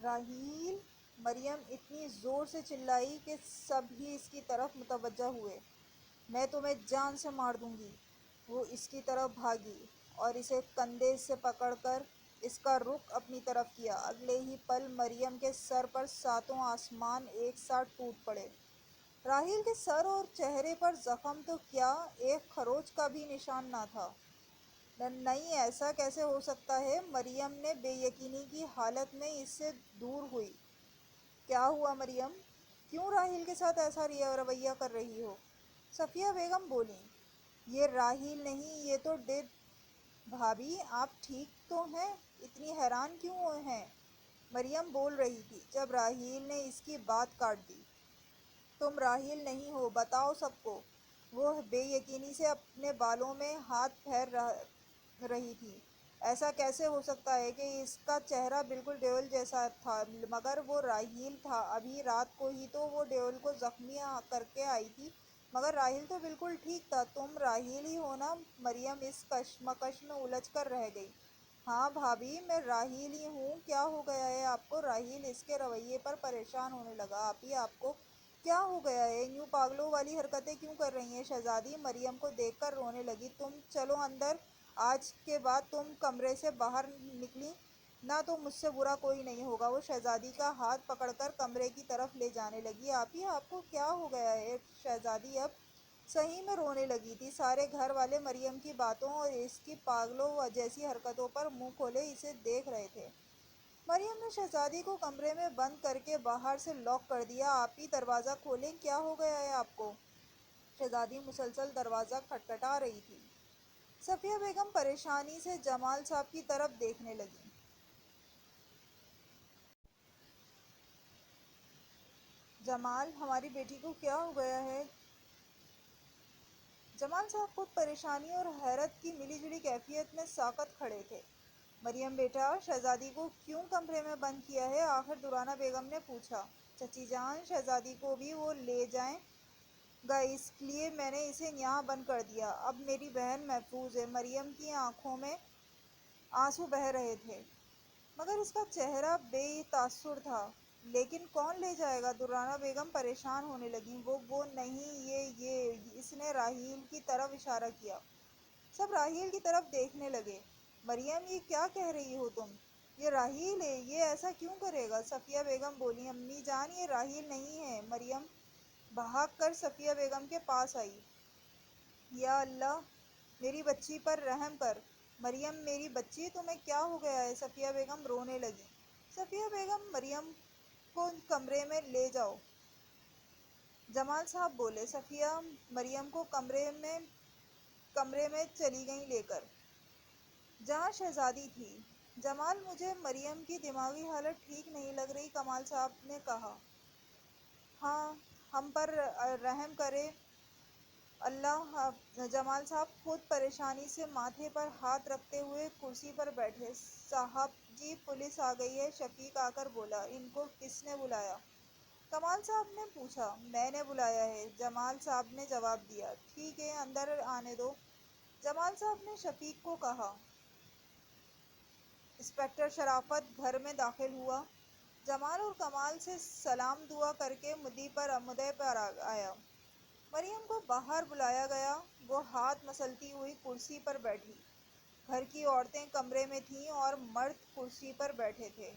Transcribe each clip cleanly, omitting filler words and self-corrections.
راحیل! مریم اتنی زور سے چلائی کہ سب ہی اس کی طرف متوجہ ہوئے۔ میں تمہیں جان سے مار دوں گی۔ وہ اس کی طرف بھاگی اور اسے کندھے سے پکڑ کر اس کا رخ اپنی طرف کیا۔ اگلے ہی پل مریم کے سر پر ساتوں آسمان ایک ساتھ ٹوٹ پڑے۔ راحیل کے سر اور چہرے پر زخم تو کیا، ایک خروچ کا بھی نشان نہ تھا۔ نہیں، ایسا کیسے ہو سکتا ہے؟ مریم نے بے یقینی کی حالت میں اس سے دور ہوئی۔ کیا ہوا مریم؟ کیوں راحیل کے ساتھ ایسا رویہ کر رہی ہو؟ صفیہ بیگم بولیں۔ یہ راحیل نہیں، یہ تو بھابھی آپ ٹھیک تو ہیں؟ اتنی حیران کیوں ہیں؟ مریم بول رہی تھی جب راحیل نے اس کی بات کاٹ دی۔ تم راحیل نہیں ہو، بتاؤ سب کو۔ وہ بے یقینی سے اپنے بالوں میں ہاتھ پھیر رہی تھی۔ ایسا کیسے ہو سکتا ہے کہ اس کا چہرہ بالکل ڈیول جیسا تھا، مگر وہ راحیل تھا۔ ابھی رات کو ہی تو وہ ڈیول کو زخمی کر کے آئی تھی، مگر راحیل تو بالکل ٹھیک تھا۔ تم راحیل ہی ہو نا؟ مریم اس کشمکش میں الجھ کر رہ گئی۔ ہاں بھابھی، میں راحیل ہی ہوں۔ کیا ہو گیا ہے آپ کو؟ راحیل اس کے رویے پر پریشان ہونے لگا۔ آپی، آپ کو کیا ہو گیا ہے؟ یوں پاگلوں والی حرکتیں کیوں کر رہی ہیں شہزادی؟ مریم کو دیکھ کر رونے لگی۔ تم چلو اندر، آج کے بعد تم کمرے سے باہر نکلی نہ تو مجھ سے برا کوئی نہیں ہوگا۔ وہ شہزادی کا ہاتھ پکڑ کر کمرے کی طرف لے جانے لگی۔ آپی، آپ کو کیا ہو گیا ہے؟ شہزادی اب صحیح میں رونے لگی تھی۔ سارے گھر والے مریم کی باتوں اور اس کی پاگلوں جیسی حرکتوں پر منہ کھولے اسے دیکھ رہے تھے۔ مریم نے شہزادی کو کمرے میں بند کر کے باہر سے لاک کر دیا۔ آپی، دروازہ کھولیں، کیا ہو گیا ہے آپ کو؟ شہزادی مسلسل دروازہ کھٹکھٹا رہی تھی۔ صفیہ بیگم پریشانی سے جمال صاحب کی طرف دیکھنے لگیں۔ جمال، ہماری بیٹی کو کیا ہو گیا ہے؟ جمال صاحب خود پریشانی اور حیرت کی ملی جلی کیفیت میں ساکت کھڑے تھے۔ مریم بیٹا، شہزادی کو کیوں کمرے میں بند کیا ہے؟ آخر دورانہ بیگم نے پوچھا۔ چچی جان، شہزادی کو بھی وہ لے جائیں گا، اس لیے میں نے اسے یہاں بند کر دیا۔ اب میری بہن محفوظ ہے۔ مریم کی آنکھوں میں آنسو بہہ رہے تھے، مگر اس کا چہرہ بے تاثر تھا۔ لیکن کون لے جائے گا؟ دورانہ بیگم پریشان ہونے لگیں۔ وہ نہیں، یہ اس نے راحیل کی طرف اشارہ کیا۔ سب راحیل کی طرف دیکھنے لگے۔ مریم، یہ کیا کہہ رہی ہو تم؟ یہ راحیل ہے، یہ ایسا کیوں کرے گا؟ صفیہ بیگم بولی۔ امی جان، یہ راحیل نہیں ہے۔ مریم بھاگ کر صفیہ بیگم کے پاس آئی۔ یا اللہ، میری بچی پر رحم کر۔ مریم، میری بچی، تمہیں کیا ہو گیا ہے؟ صفیہ بیگم رونے لگیں۔ صفیہ بیگم، مریم کو کمرے میں لے جاؤ، جمال صاحب بولے۔ صفیہ مریم کو کمرے میں چلی گئیں لے کر، جہاں شہزادی تھی۔ جمال، مجھے مریم کی دماغی حالت ٹھیک نہیں لگ رہی، کمال صاحب نے کہا۔ ہاں، ہم پر رحم کرے اللہ۔ جمال صاحب خود پریشانی سے ماتھے پر ہاتھ رکھتے ہوئے کرسی پر بیٹھے۔ صاحب جی، پولیس آ گئی ہے، شفیق آ کر بولا۔ ان کو کس نے بلایا؟ کمال صاحب نے پوچھا۔ میں نے بلایا ہے، جمال صاحب نے جواب دیا۔ ٹھیک ہے، اندر آنے دو، جمال صاحب نے شفیق کو کہا۔ انسپکٹر شرافت گھر میں داخل ہوا۔ جمال اور کمال سے سلام دعا کر کے مدعی پر آیا۔ مریم کو باہر بلایا گیا۔ وہ ہاتھ مسلتی ہوئی کرسی پر بیٹھی۔ گھر کی عورتیں کمرے میں تھیں اور مرد کرسی پر بیٹھے تھے۔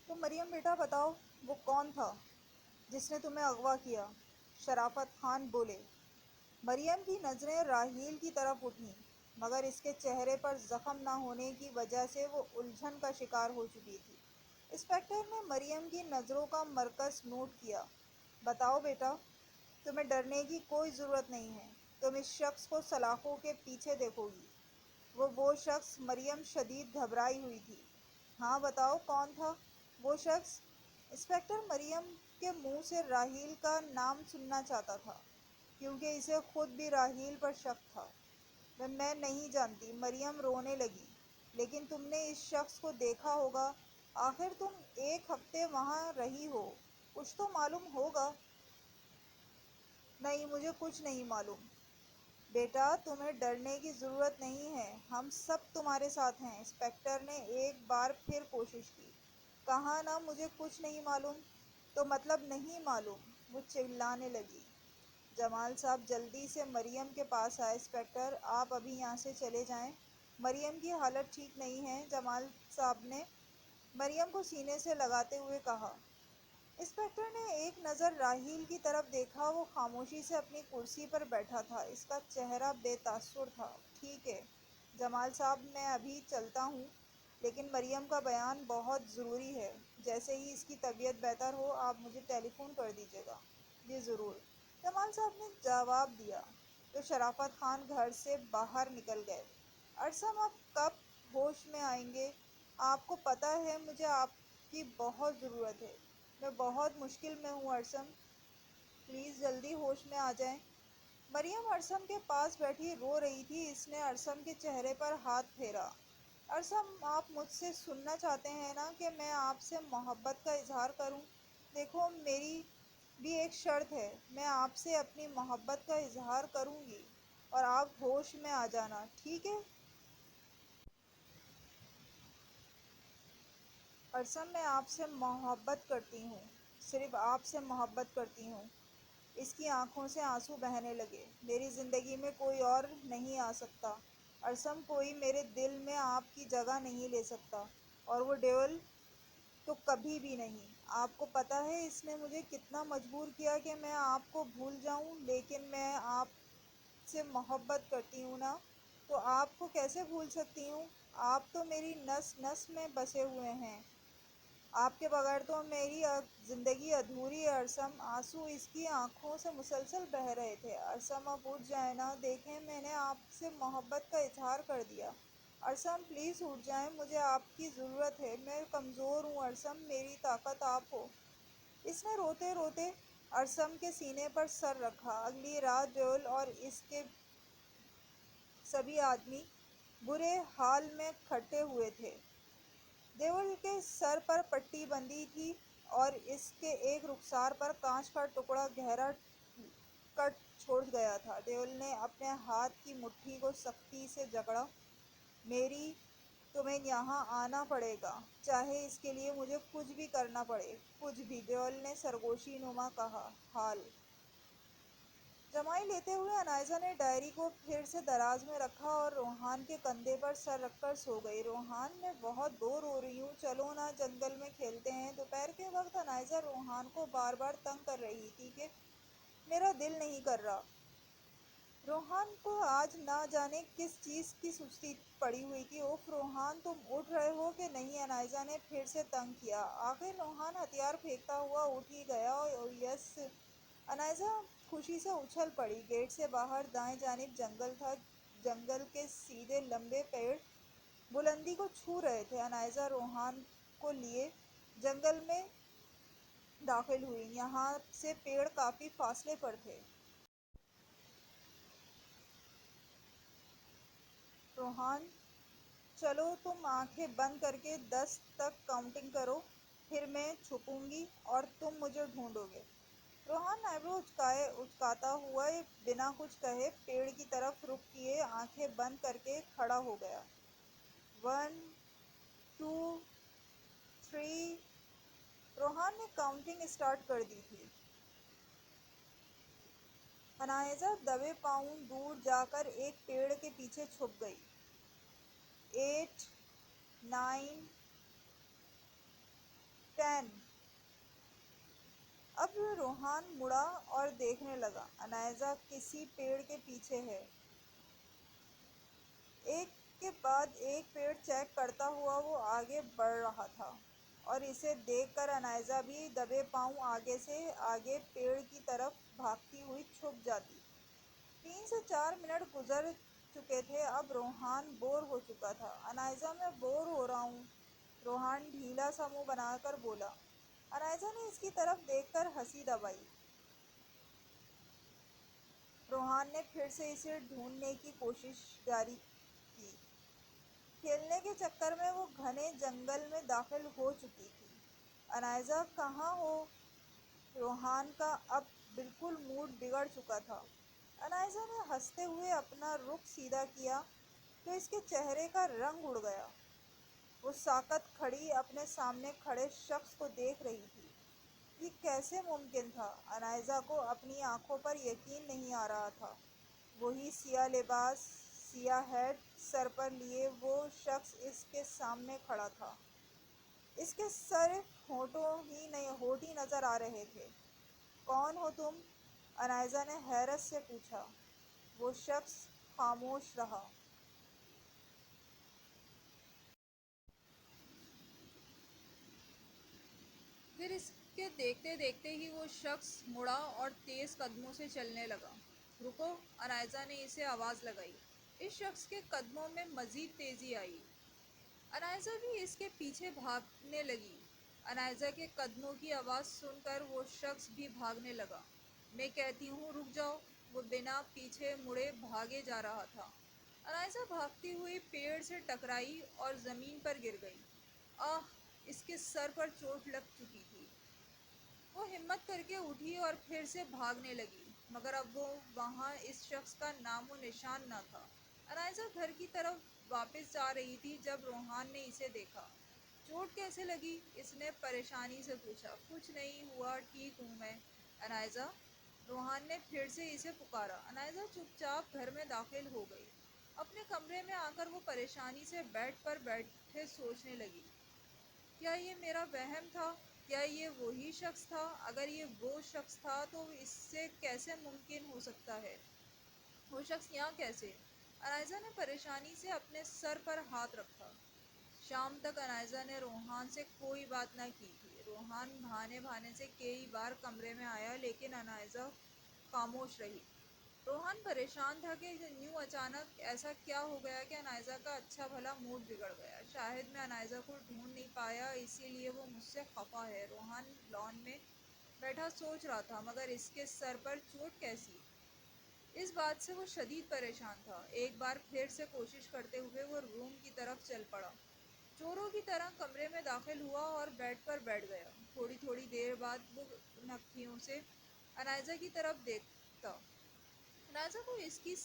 تو مریم بیٹا بتاؤ، وہ کون تھا جس نے تمہیں اغوا کیا؟ شرافت خان بولے۔ مریم کی نظریں راحیل کی طرف اٹھیں، مگر اس کے چہرے پر زخم نہ ہونے کی وجہ سے وہ الجھن کا شکار ہو چکی تھی۔ انسپکٹر نے مریم کی نظروں کا مرکز نوٹ کیا۔ بتاؤ بیٹا، تمہیں ڈرنے کی کوئی ضرورت نہیں ہے۔ تم اس شخص کو سلاخوں کے پیچھے دیکھو گی۔ وہ شخص؟ مریم شدید گھبرائی ہوئی تھی۔ ہاں بتاؤ، کون تھا وہ شخص؟ انسپکٹر مریم کے منہ سے راحیل کا نام سننا چاہتا تھا، کیونکہ اسے خود بھی راحیل پر شک تھا۔ میں نہیں جانتی، مریم رونے لگی۔ لیکن تم نے اس شخص کو دیکھا ہوگا، آخر تم 1 ہفتے وہاں رہی ہو، کچھ تو معلوم ہوگا۔ نہیں، مجھے کچھ نہیں معلوم۔ بیٹا تمہیں ڈرنے کی ضرورت نہیں ہے، ہم سب تمہارے ساتھ ہیں۔ انسپکٹر نے ایک بار پھر کوشش کی۔ کہا نا مجھے کچھ نہیں معلوم، تو مطلب نہیں معلوم، وہ چلانے لگی۔ جمال صاحب جلدی سے مریم کے پاس آئے۔ انسپکٹر آپ ابھی یہاں سے چلے جائیں، مریم کی حالت ٹھیک نہیں ہے، جمال صاحب نے مریم کو سینے سے لگاتے ہوئے کہا۔ انسپکٹر نے ایک نظر راحیل کی طرف دیکھا، وہ خاموشی سے اپنی کرسی پر بیٹھا تھا، اس کا چہرہ بے تاثر تھا۔ ٹھیک ہے جمال صاحب، میں ابھی چلتا ہوں، لیکن مریم کا بیان بہت ضروری ہے، جیسے ہی اس کی طبیعت بہتر ہو آپ مجھے ٹیلی فون کر دیجیے گا۔ جی ضرور، جمال صاحب نے جواب دیا، تو شرافت خان گھر سے باہر نکل گئے۔ ارسم آپ کب ہوش میں آئیں گے؟ آپ کو پتہ ہے مجھے آپ کی بہت ضرورت ہے، میں بہت مشکل میں ہوں ارسم، پلیز جلدی ہوش میں آ جائیں۔ مریم ارسم کے پاس بیٹھی رو رہی تھی، اس نے ارسم کے چہرے پر ہاتھ پھیرا۔ ارسم آپ مجھ سے سننا چاہتے ہیں نا کہ میں آپ سے محبت کا اظہار کروں؟ دیکھو میری بھی ایک شرط ہے، میں آپ سے اپنی محبت کا اظہار کروں گی اور آپ ہوش میں آ جانا، ٹھیک ہے؟ ارسم میں آپ سے محبت کرتی ہوں، صرف آپ سے محبت کرتی ہوں۔ اس کی آنکھوں سے آنسو بہنے لگے۔ میری زندگی میں کوئی اور نہیں آ سکتا ارسم، کوئی میرے دل میں آپ کی جگہ نہیں لے سکتا، اور وہ ڈیول تو کبھی بھی نہیں۔ آپ کو پتہ ہے اس نے مجھے کتنا مجبور کیا کہ میں آپ کو بھول جاؤں، لیکن میں آپ سے محبت کرتی ہوں نا، تو آپ کو کیسے بھول سکتی ہوں؟ آپ تو میری نس نس میں بسے ہوئے ہیں، آپ کے بغیر تو میری زندگی ادھوری ہے ارسم۔ آنسو اس کی آنکھوں سے مسلسل بہہ رہے تھے۔ ارسم اب اٹھ جائیں نا، دیکھیں میں نے آپ سے محبت کا اظہار کر دیا۔ ارسم پلیز اٹھ جائیں، مجھے آپ کی ضرورت ہے، میں کمزور ہوں ارسم، میری طاقت آپ ہو۔ اس نے روتے روتے ارسم کے سینے پر سر رکھا۔ اگلی رات ڈیول اور اس کے سبھی آدمی برے حال میں کھٹے ہوئے تھے۔ دیول کے سر پر پٹی بندھی تھی اور اس کے ایک رخسار پر کانچ کا ٹکڑا گہرا کٹ چھوڑ گیا تھا۔ دیول نے اپنے ہاتھ کی مٹھی کو سختی سے جکڑا۔ میری تمہیں یہاں آنا پڑے گا، چاہے اس کے لیے مجھے کچھ بھی کرنا پڑے، کچھ بھی، دیول نے سرگوشی نما کہا۔ حال جمائی لیتے ہوئے انائزہ نے ڈائری کو پھر سے دراز میں رکھا اور روحان کے کندھے پر سر رکھ کر سو گئی۔ روحان میں بہت بور ہو رہی ہوں، چلو نا جنگل میں کھیلتے ہیں۔ دوپہر کے وقت انائزہ روحان کو بار بار تنگ کر رہی تھی کہ میرا دل نہیں کر رہا۔ روحان کو آج نہ جانے کس چیز کی سستی پڑی ہوئی تھی۔ اوف روحان تم اٹھ رہے ہو کہ نہیں، انائزہ نے پھر سے تنگ کیا۔ آخر روحان ہتھیار پھینکتا ہوا اٹھ ہی گیا۔ یس، انائزہ خوشی سے اچھل پڑی۔ گیٹ سے باہر دائیں جانب جنگل تھا، جنگل کے سیدھے لمبے پیڑ بلندی کو چھو رہے تھے۔ انائزہ روحان کو لیے جنگل میں داخل ہوئی، یہاں سے پیڑ کافی فاصلے پر تھے۔ روحان چلو تم آنکھیں بند کر کے 10 تک کاؤنٹنگ کرو، پھر میں چھپوں گی اور تم مجھے ڈھونڈو گے۔ روحان آئیبرو اچکاتا ہوا بنا کچھ کہے پیڑ کی طرف رخ کیے آنکھیں بند کر کے کھڑا ہو گیا۔ 1 2 3 روحان نے کاؤنٹنگ اسٹارٹ کر دی تھی۔ انائزہ دبے پاؤں دور جا کر ایک پیڑ کے پیچھے چھپ گئی۔ 8 9 10 اب روحان مڑا اور دیکھنے لگا، انائزہ کسی پیڑ کے پیچھے ہے۔ ایک کے بعد ایک پیڑ چیک کرتا ہوا وہ آگے بڑھ رہا تھا، اور اسے دیکھ کر انائزہ بھی دبے پاؤں آگے سے آگے پیڑ کی طرف بھاگتی ہوئی چھپ جاتی۔ 3 سے 4 منٹ گزر چکے تھے، اب روحان بور ہو چکا تھا۔ انائزہ میں بور ہو رہا ہوں، روحان ڈھیلا سا منہ بنا کر بولا۔ انائزہ نے اس کی طرف دیکھ کر ہنسی دبائی۔ روحان نے پھر سے اسے ڈھونڈنے کی کوشش جاری کی۔ کھیلنے کے چکر میں وہ گھنے جنگل میں داخل ہو چکی تھی۔ انائزہ کہاں ہو؟ روحان کا اب بالکل موڈ بگڑ چکا تھا۔ انائزہ نے ہنستے ہوئے اپنا رخ سیدھا کیا تو اس کے چہرے کا رنگ اڑ گیا۔ وہ ساکت کھڑی اپنے سامنے کھڑے شخص کو دیکھ رہی تھی۔ یہ کیسے ممکن تھا؟ انائزہ کو اپنی آنکھوں پر یقین نہیں آ رہا تھا۔ وہی سیاہ لباس، سیاہ ہیٹ سر پر لیے وہ شخص اس کے سامنے کھڑا تھا۔ اس کے صرف ہونٹ ہی نظر آ رہے تھے۔ کون ہو تم؟ انائزہ نے حیرت سے پوچھا۔ وہ شخص خاموش رہا۔ پھر اس کے دیکھتے دیکھتے ہی وہ شخص مڑا اور تیز قدموں سے چلنے لگا۔ رکو! انائزہ نے اسے آواز لگائی۔ اس شخص کے قدموں میں مزید تیزی آئی۔ انائزہ بھی اس کے پیچھے بھاگنے لگی۔ انائزہ کے قدموں کی آواز سن کر وہ شخص بھی بھاگنے لگا۔ میں کہتی ہوں رک جاؤ! وہ بنا پیچھے مڑے بھاگے جا رہا تھا۔ انائزہ بھاگتی ہوئی پیڑ سے ٹکرائی اور زمین پر گر گئی۔ آہ! اس کے سر پر چوٹ لگ چکی تھی۔ وہ ہمت کر کے اٹھی اور پھر سے بھاگنے لگی، مگر اب وہاں اس شخص کا نام و نشان نہ تھا۔ انائزہ گھر کی طرف واپس جا رہی تھی جب روحان نے اسے دیکھا۔ چوٹ کیسے لگی؟ اس نے پریشانی سے پوچھا۔ کچھ نہیں ہوا، ٹھیک ہوں میں، انائزہ، روحان نے پھر سے اسے پکارا۔ انائزہ چپ چاپ گھر میں داخل ہو گئی۔ اپنے کمرے میں آ کر وہ پریشانی سے بیڈ پر بیٹھے سوچنے لگی۔ کیا یہ میرا وہم تھا؟ کیا یہ وہی شخص تھا؟ اگر یہ وہ شخص تھا تو اس سے کیسے ممکن ہو سکتا ہے؟ وہ شخص یہاں کیسے؟ انائزہ نے پریشانی سے اپنے سر پر ہاتھ رکھا۔ شام تک انائزہ نے روحان سے کوئی بات نہ کی تھی۔ روحان بہانے بہانے سے کئی بار کمرے میں آیا لیکن انائزہ خاموش رہی۔ روحان پریشان تھا کہ یوں اچانک ایسا کیا ہو گیا کہ انائزہ کا اچھا بھلا موڈ بگڑ گیا۔ شاید میں انائزہ کو ڈھونڈ نہیں پایا اسی لیے وہ مجھ سے خفا ہے۔ روحان لان میں بیٹھا سوچ رہا تھا، مگر اس کے سر پر چوٹ کیسی؟ اس بات سے وہ شدید پریشان تھا۔ ایک بار پھر سے کوشش کرتے ہوئے وہ روم کی طرف چل پڑا۔ چوروں کی طرح کمرے میں داخل ہوا اور بیڈ پر بیٹھ گیا۔ تھوڑی دیر بعد وہ نکھیوں سے انائزہ کی طرف دیکھتا۔ انائزہ کو اس کی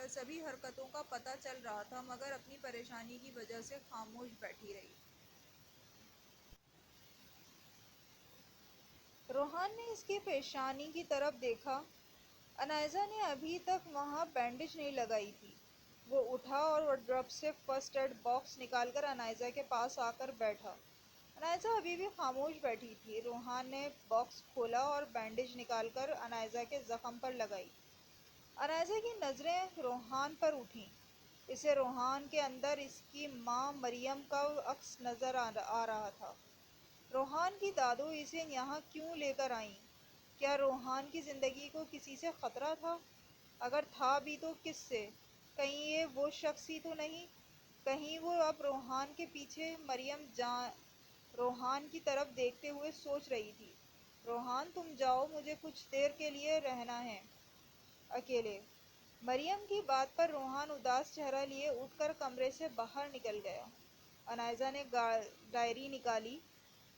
سبھی حرکتوں کا پتہ چل رہا تھا، مگر اپنی پریشانی کی وجہ سے خاموش بیٹھی رہی۔ روحان نے اس کی پیشانی کی طرف دیکھا۔ انائزہ نے ابھی تک وہاں بینڈیج نہیں لگائی تھی۔ وہ اٹھا اور وارڈروب سے فرسٹ ایڈ باکس نکال کر انائزہ کے پاس آ کر بیٹھا۔ انائزہ ابھی بھی خاموش بیٹھی تھی۔ روحان نے باکس کھولا اور بینڈیج نکال کر انائزہ کے زخم پر لگائی۔ انائزہ کی نظریں روحان پر اٹھیں۔ اسے روحان کے اندر اس کی ماں مریم کا عکس نظر آ رہا تھا۔ روحان کی دادو اسے یہاں کیوں لے کر آئیں؟ کیا روحان کی زندگی کو کسی سے خطرہ تھا؟ اگر تھا بھی تو کس سے؟ کہیں یہ وہ شخص ہی تو نہیں؟ کہیں وہ اب روحان کے پیچھے؟ مریم روحان کی طرف دیکھتے ہوئے سوچ رہی تھی۔ روحان تم جاؤ، مجھے کچھ دیر کے لیے رہنا ہے اکیلے۔ مریم کی بات پر روحان اداس چہرہ لیے اٹھ کر کمرے سے باہر نکل گیا۔ انائزہ نے ڈائری نکالی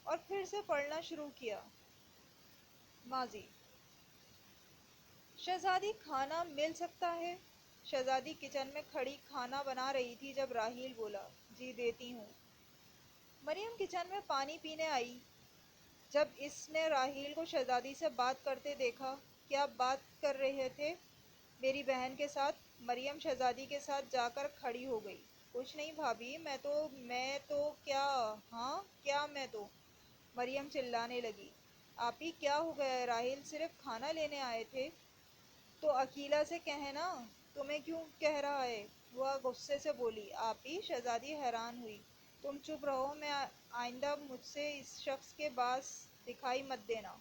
اور پھر سے پڑھنا شروع کیا۔ ماضی: شہزادی کھانا مل سکتا ہے؟ شہزادی کچن میں کھڑی کھانا بنا رہی تھی جب راحیل بولا، جی دیتی ہوں۔ مریم کچن میں پانی پینے آئی۔ جب اس نے راحیل کو شہزادی سے بات کرتے دیکھا، کیا بات کر رہے تھے؟ میری بہن کے ساتھ۔ مریم شہزادی کے ساتھ جا کر کھڑی ہو گئی۔ کچھ نہیں بھابھی، میں تو کیا ہاں کیا میں تو مریم چلانے لگی۔ آپی کیا ہو گیا ہے؟ راحیل صرف کھانا لینے آئے تھے تو عقیلہ سے کہنا، تمہیں کیوں کہہ رہا ہے؟ وہ غصے سے بولی۔ آپی، شہزادی حیران ہوئی۔ تم چپ رہو، میں آئندہ مجھ سے اس شخص کے پاس دکھائی مت دینا۔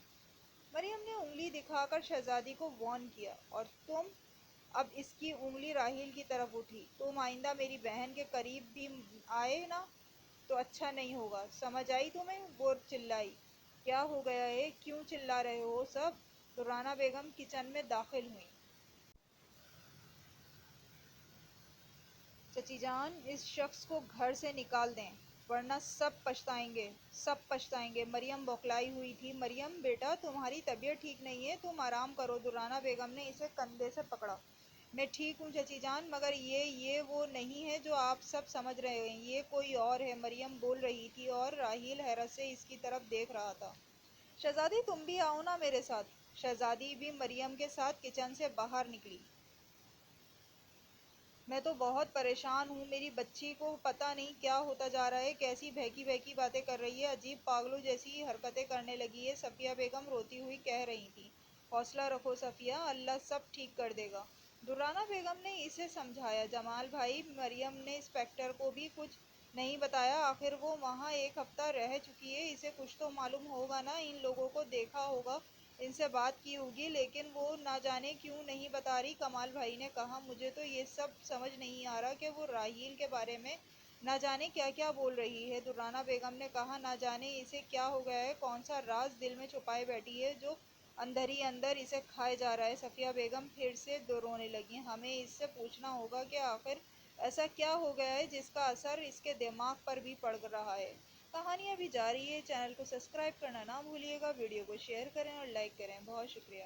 مریم نے انگلی دکھا کر شہزادی کو وارن کیا۔ اور تم؟ اب اس کی انگلی راحیل کی طرف اٹھی۔ تم آئندہ میری بہن کے قریب بھی آئے نا تو اچھا نہیں ہوگا، سمجھ آئی تمہیں؟ وہ چلائی۔ کیا ہو گیا ہے؟ کیوں چلا رہے ہو سب؟ دورانہ بیگم کچن میں داخل ہوئیں۔ چچی جان، اس شخص کو گھر سے نکال دیں۔ ورنہ سب پچھتائیں گے۔ مریم بوکھلائی ہوئی تھی۔ مریم بیٹا تمہاری طبیعت ٹھیک نہیں ہے، تم آرام کرو۔ دورانہ بیگم نے اسے کندھے سے پکڑا۔ میں ٹھیک ہوں چچی جان، مگر یہ وہ نہیں ہے جو آپ سب سمجھ رہے ہیں، یہ کوئی اور ہے۔ مریم بول رہی تھی اور راحیل حیرت سے اس کی طرف دیکھ رہا تھا۔ شہزادی تم بھی آؤ نا میرے ساتھ۔ شہزادی بھی مریم کے ساتھ کچن سے باہر نکلی۔ میں تو بہت پریشان ہوں، میری بچی کو پتہ نہیں کیا ہوتا جا رہا ہے، کیسی بہکی بہکی باتیں کر رہی ہے، عجیب پاگلوں جیسی حرکتیں کرنے لگی ہے۔ صفیہ بیگم روتی ہوئی کہہ رہی تھی۔ حوصلہ رکھو صفیہ، اللہ سب ٹھیک کر دے گا۔ دورانہ بیگم نے اسے سمجھایا۔ جمال بھائی، مریم نے انسپکٹر کو بھی کچھ نہیں بتایا، آخر وہ وہاں ایک ہفتہ رہ چکی ہے، اسے کچھ تو معلوم ہوگا نا، ان لوگوں کو دیکھا ہوگا، ان سے بات کی ہوگی، لیکن وہ نہ جانے کیوں نہیں بتا رہی۔ کمال بھائی نے کہا، مجھے تو یہ سب سمجھ نہیں آ رہا کہ وہ راحیل کے بارے میں نہ جانے کیا کیا بول رہی ہے۔ دورانہ بیگم نے کہا، نہ جانے اسے کیا ہو گیا ہے، کون سا راز دل میں چھپائے بیٹھی ہے جو اندر ہی اندر اسے کھائے جا رہا ہے۔ صفیہ بیگم پھر سے رونے لگیں۔ ہمیں اس سے پوچھنا ہوگا کہ آخر ایسا کیا ہو گیا ہے جس کا اثر اس کے دماغ پر بھی پڑ رہا ہے۔ کہانی ابھی جاری ہے، چینل کو سبسکرائب کرنا نہ بھولیے گا، ویڈیو کو شیئر کریں اور لائک کریں۔ بہت شکریہ۔